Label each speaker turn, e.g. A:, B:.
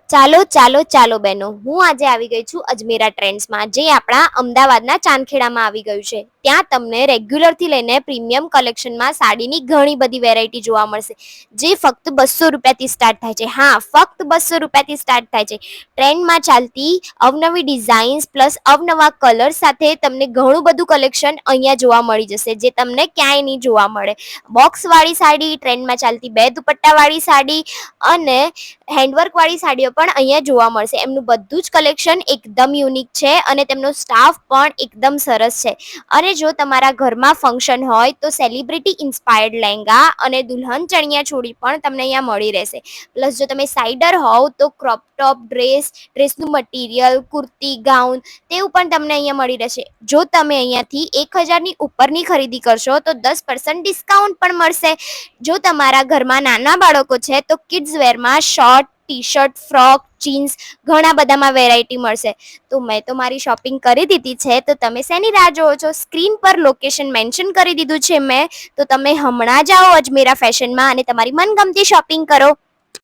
A: ચાલો ચાલો ચાલો બહેનો, હું આજે આવી ગઈ છું અજમેરા ટ્રેન્ડ્સમાં, જે આપણા અમદાવાદના ચાંદખેડામાં આવી ગયું છે. ત્યાં તમને રેગ્યુલરથી લઈને પ્રીમિયમ કલેક્શનમાં સાડીની ઘણી બધી વેરાયટી જોવા મળશે, જે ફક્ત 200 રૂપિયાથી સ્ટાર્ટ થાય છે. હા, ફક્ત 200 રૂપિયાથી સ્ટાર્ટ થાય છે. ટ્રેન્ડમાં ચાલતી અવનવી ડિઝાઇન્સ પ્લસ અવનવા કલર સાથે તમને ઘણું બધું કલેક્શન અહીંયા જોવા મળી જશે, જે તમને ક્યાંય નહીં જોવા મળે. બોક્સવાળી સાડી, ટ્રેન્ડમાં ચાલતી 2 દુપટ્ટાવાળી સાડી અને હેન્ડવર્કવાળી સાડીઓ પણ અહીંયા જોવા મળશે. એમનું બધું જ કલેક્શન એકદમ યુનિક છે અને તેમનો સ્ટાફ પણ એકદમ સરસ છે. અને જો તમારા ઘરમાં ફંક્શન હોય તો સેલિબ્રિટી ઇન્સ્પાયર્ડ લહેંગા અને દુલ્હન ચણિયા ચોળી પણ તમને અહીંયા મળી રહેશે. પ્લસ જો તમે સાઇડર હોવ તો ક્રોપ ટોપ ડ્રેસનું મટીરિયલ, કુર્તી, ગાઉન તેવું પણ તમને અહીંયા મળી રહેશે. જો તમે અહીંયાથી 1000ની ઉપરની ખરીદી કરશો તો 10% ડિસ્કાઉન્ટ પણ મળશે. જો તમારા ઘરમાં નાના બાળકો છે તો કિડ્સ વેરમાં short, T shirt, frock, jeans ઘણા બધામાં વેરાયટી મળશે. તો મેં તો મારી શોપિંગ કરી દીધી છે, તો તમે શેની રાહ જોવો છો? સ્ક્રીન પર લોકેશન મેન્શન કરી દીધું છે મેં, તો તમે હમણાં જ આવો અજમેરા ફેશનમાં અને તમારી મનગમતી શોપિંગ કરો.